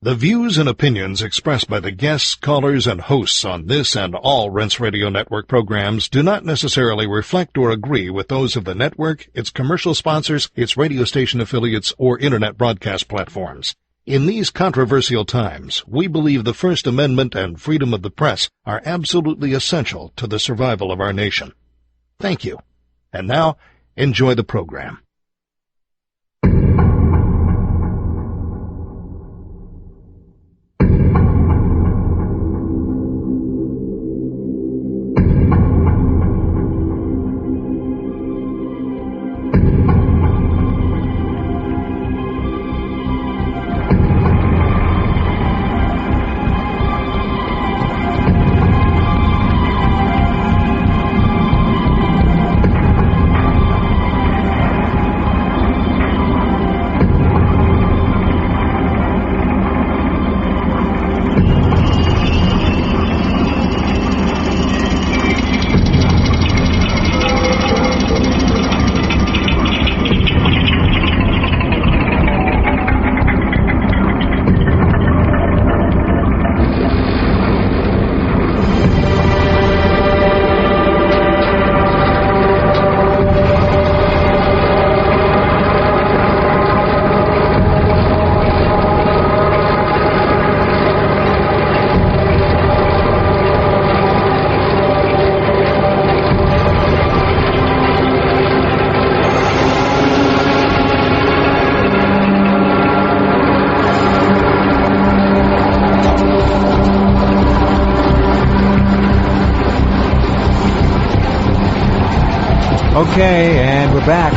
The views and opinions expressed by the guests, callers, and hosts on this and all Rense Radio Network programs do not necessarily reflect or agree with those of the network, its commercial sponsors, its radio station affiliates, or Internet broadcast platforms. In these controversial times, we believe the First Amendment and freedom of the press are absolutely essential to the survival of our nation. Thank you. And now, enjoy the program. Okay, and we're back.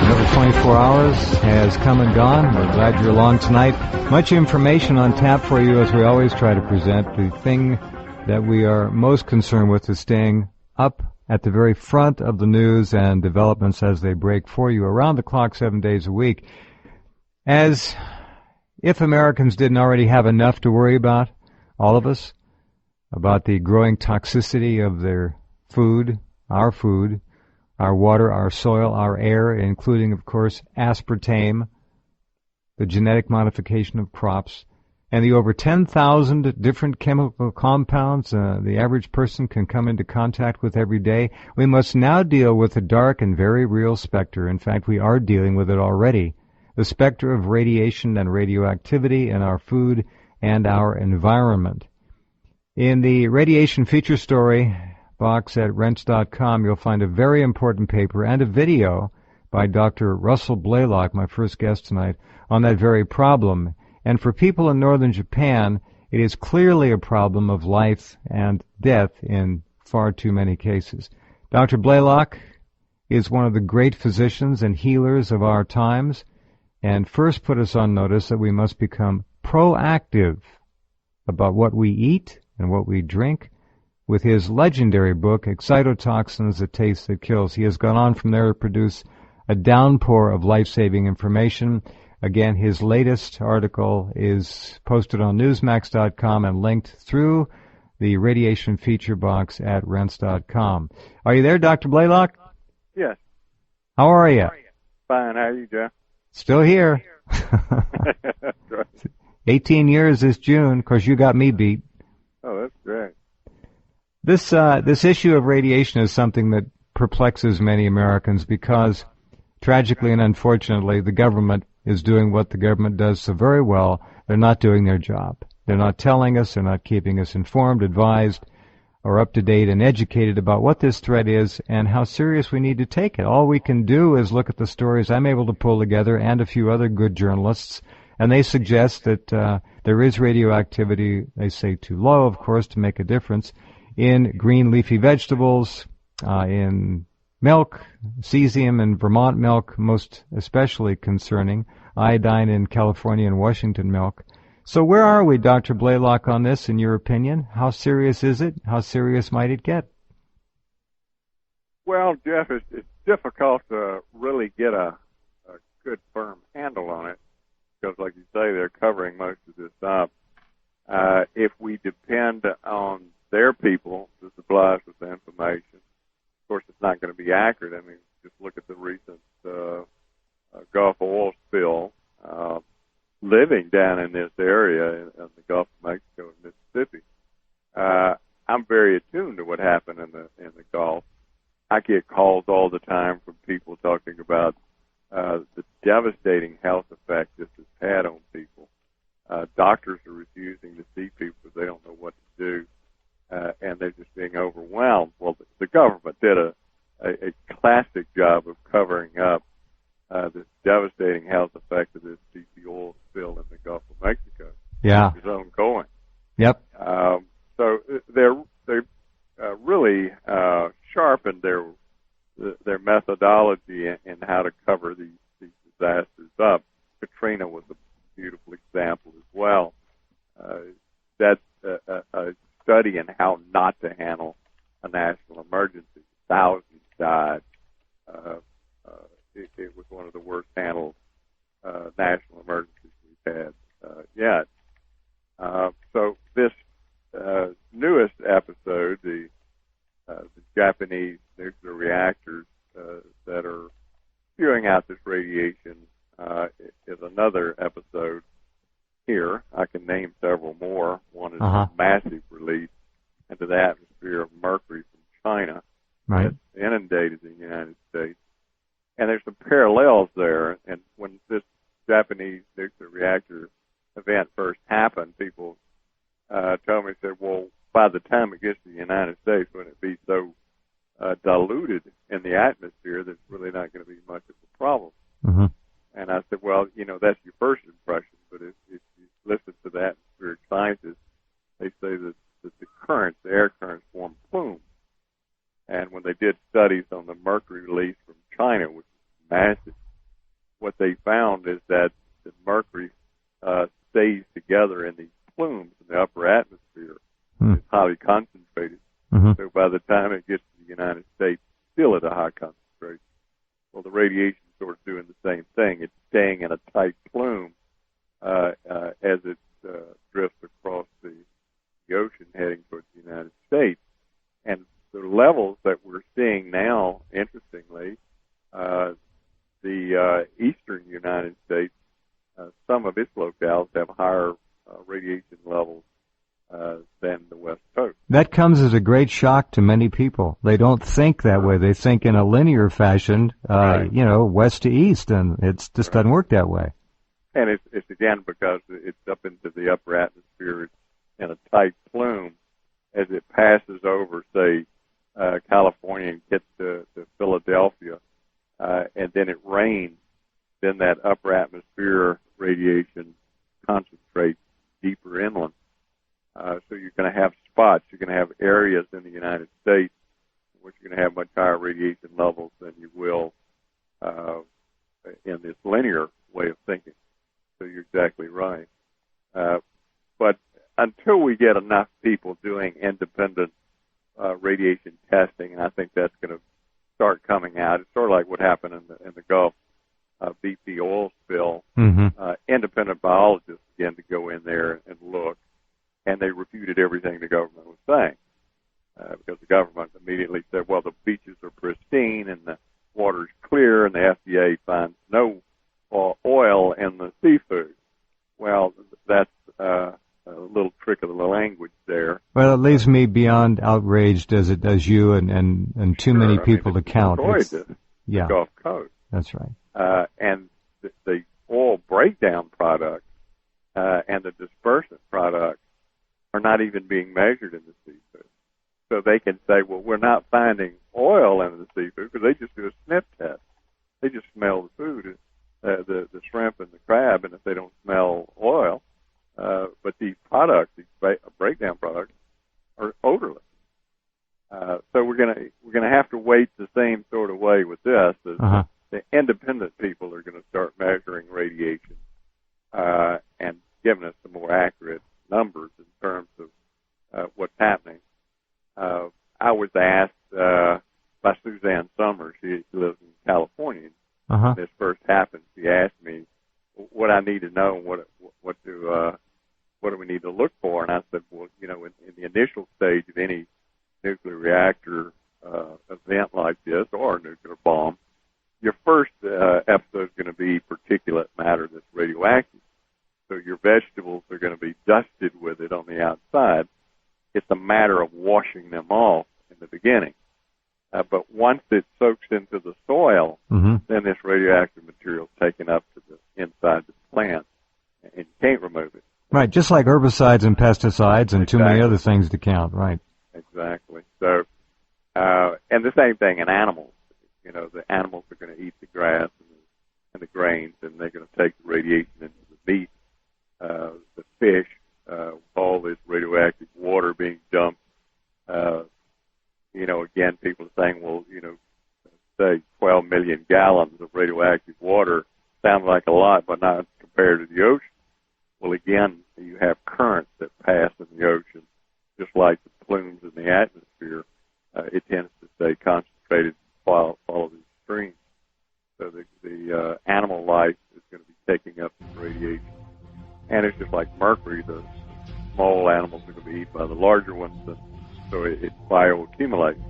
Another 24 hours has come and gone. We're glad you're along tonight. Much information on tap for you, as we always try to present. The thing that we are most concerned with is staying up at the very front of the news and developments as they break for you around the clock 7 days a week. As if Americans didn't already have enough to worry about, all of us, about the growing toxicity of their food, our water, our soil, our air, including, of course, aspartame, the genetic modification of crops, and the over 10,000 different chemical compounds the average person can come into contact with every day. We must now deal with a dark and very real specter. In fact, we are dealing with it already. The specter of radiation and radioactivity in our food and our environment. In the radiation feature story box at Rense.com, you'll find a very important paper and a video by Dr. Russell Blaylock, my first guest tonight, on that very problem. And for people in northern Japan, it is clearly a problem of life and death in far too many cases. Dr. Blaylock is one of the great physicians and healers of our times, and first put us on notice that we must become proactive about what we eat and what we drink, with his legendary book, Excitotoxins, A Taste That Kills. He has gone on from there to produce a downpour of life-saving information. Again, his latest article is posted on Newsmax.com and linked through the radiation feature box at Rense.com. Are you there, Dr. Blaylock? Yes. How are you? Fine. How are you, Joe? Still here. That's right. 18 years this June. Of course, you got me beat. Oh, that's great. This issue of radiation is something that perplexes many Americans because, tragically and unfortunately, the government is doing what the government does so very well. They're not doing their job. They're not telling us, they're not keeping us informed, advised, or up to date and educated about what this threat is and how serious we need to take it. All we can do is look at the stories I'm able to pull together and a few other good journalists, and they suggest that there is radioactivity, they say too low, of course, to make a difference, in green leafy vegetables, in milk, cesium in Vermont milk, most especially concerning, iodine in California and Washington milk. So where are we, Dr. Blaylock, on this, in your opinion? How serious is it? How serious might it get? Well, Jeff, it's difficult to really get a good, firm handle on it because, like you say, they're covering most of this up. If we depend on their people to supply us with the information, of course, it's not going to be accurate. I mean, just look at the recent Gulf oil spill. living down in this area in the Gulf of Mexico and Mississippi, I'm very attuned to what happened in the Gulf. I get calls all the time from people talking about the devastating health effect this has had on people. Doctors are refusing to see people because they don't know what to do, and they're just being overwhelmed. Well, the government did a classic job of covering up this devastating health effect of this BP oil spill in the Gulf of Mexico. Yeah. Which is ongoing. Yep. So they've really sharpened their methodology in how to cover these disasters up. Katrina was a beautiful example as well. That's a study in how not to handle a national emergency. Thousands died. It was one of the worst handled national emergencies we've had yet. So this newest episode, the Japanese nuclear reactors that are spewing out this radiation, is another episode here. I can name several more. One is a massive release into the atmosphere of mercury from China that inundated the United States. And there's some parallels there. And when this Japanese nuclear reactor event first happened, people told me, said, well, by the time it gets to the United States, wouldn't it be so diluted in the atmosphere that it's really not going to be much of a problem? Mm-hmm. And I said, well, that's your first impression, but if you listen to the atmospheric scientists, they say that the currents, the air currents, form plumes. And when they did studies on the mercury release from China, which is massive, what they found is that the mercury stays together in these plumes in the upper atmosphere. It's highly concentrated. So by the time it gets to the United States, still at a high concentration. Well, the radiation is sort of doing the same thing. It's staying in a tight plume as it drifts across the ocean heading towards the United States. And the levels that we're seeing now, interestingly, the eastern United States, some of its locales have higher radiation levels than the West Coast. That comes as a great shock to many people. They don't think that way. They think in a linear fashion, west to east, and it just doesn't work that way. And it's again because it's up into the upper atmosphere. It's in a tight plume. As it passes over, say, California and gets to Philadelphia, and then it rains, then that upper atmosphere radiation concentrates deeper inland. So you're going to have spots, you're going to have areas in the United States in which you're going to have much higher radiation levels than you will in this linear way of thinking. So you're exactly right. But until we get enough people doing independent radiation testing, and I think that's going to start coming out. It's sort of like what happened in the Gulf BP oil spill. Independent biologists began to go in there and look, and they refuted everything the government was saying because the government immediately said, well, the beaches are pristine and the water's clear, and the FDA finds no oil in the seafood. Well, that's a little trick of the language there. Well, it leaves me beyond outraged as it does you and too many people to count. The Gulf Coast. That's right. And the oil breakdown products and the dispersant products are not even being measured in the seafood. So they can say, well, we're not finding oil in the seafood because they just do a sniff test. They just smell the food, the shrimp and the crab, and if they don't smell oil, but these products, these breakdown products, are odorless. So we're gonna have to wait the same sort of way with this. The independent people are going to start measuring radiation and giving us some more accurate numbers in terms of what's happening. I was asked by Suzanne Summers. She lives in California. When this first happened, she asked me what I need to know and what do we need to look for. And I said, well, in the initial stage of any nuclear reactor event like this or a nuclear bomb, your first episode is going to be particulate matter that's radioactive. So your vegetables are going to be dusted with it on the outside. It's a matter of washing them off in the beginning. But once it soaks into the soil, then this radioactive material is taken up to the inside of the plant, and you can't remove it. Right, just like herbicides and pesticides and too many other things to count, right? Exactly. So, and the same thing in animals. You know, the animals are going to eat the grass and the grains, and they're going to take the radiation into the meat. The fish, all this radioactive water being dumped. You know, again, people are saying, well, you know, say 12 million gallons of radioactive water sounds like a lot, but not compared to the ocean. Well, again, you have currents that pass in the ocean, just like the plumes in the atmosphere. It tends to stay concentrated and follow these streams. So the animal life is going to be taking up the radiation. And it's just like mercury. The small animals are going to be eaten by the larger ones, so it bioaccumulates.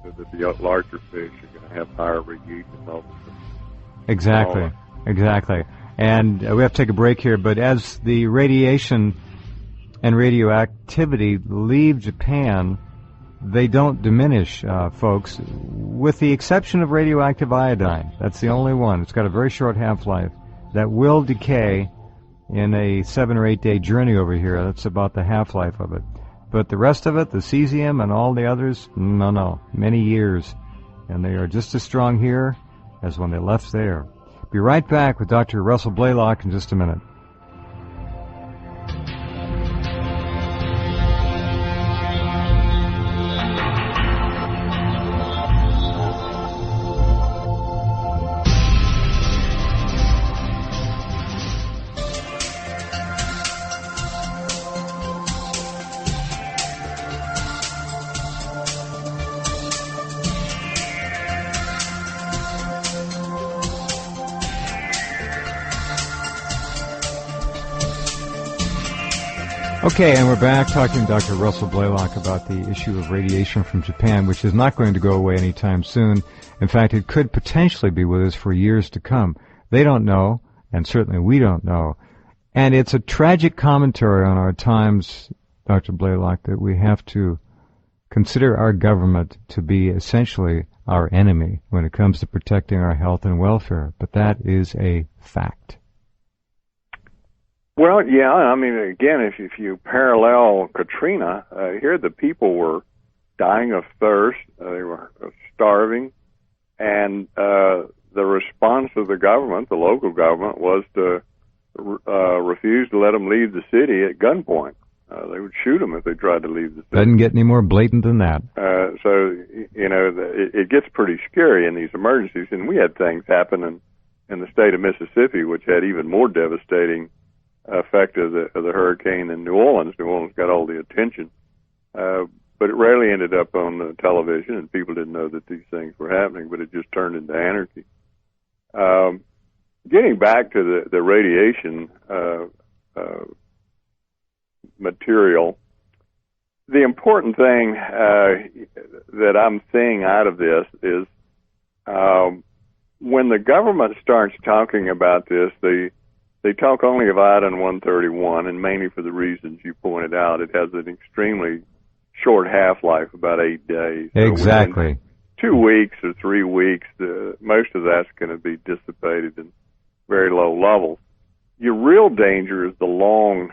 So that the larger fish are going to have higher radiation levels. Exactly. And we have to take a break here, but as the radiation and radioactivity leave Japan, they don't diminish, folks, with the exception of radioactive iodine. That's the only one. It's got a very short half-life that will decay in a 7 or 8 day journey over here. That's about the half-life of it. But the rest of it, the cesium and all the others, no, many years. And they are just as strong here as when they left there. Be right back with Dr. Russell Blaylock in just a minute. Okay, and we're back talking to Dr. Russell Blaylock about the issue of radiation from Japan, which is not going to go away anytime soon. In fact, it could potentially be with us for years to come. They don't know, and certainly we don't know. And it's a tragic commentary on our times, Dr. Blaylock, that we have to consider our government to be essentially our enemy when it comes to protecting our health and welfare. But that is a fact. Well, yeah, I mean, again, if you parallel Katrina, here the people were dying of thirst, they were starving, and the response of the government, the local government, was to refuse to let them leave the city at gunpoint. They would shoot them if they tried to leave the city. Doesn't get any more blatant than that. So, you know, it gets pretty scary in these emergencies, and we had things happen in the state of Mississippi which had even more devastating effect of the hurricane in New Orleans. New Orleans got all the attention, but it rarely ended up on the television, and people didn't know that these things were happening, but it just turned into anarchy. Getting back to the radiation material, the important thing that I'm seeing out of this is when the government starts talking about this, they talk only of iodine-131, and mainly for the reasons you pointed out. It has an extremely short half-life, about 8 days. Exactly. So 2 weeks or 3 weeks, most of that's going to be dissipated in very low levels. Your real danger is the long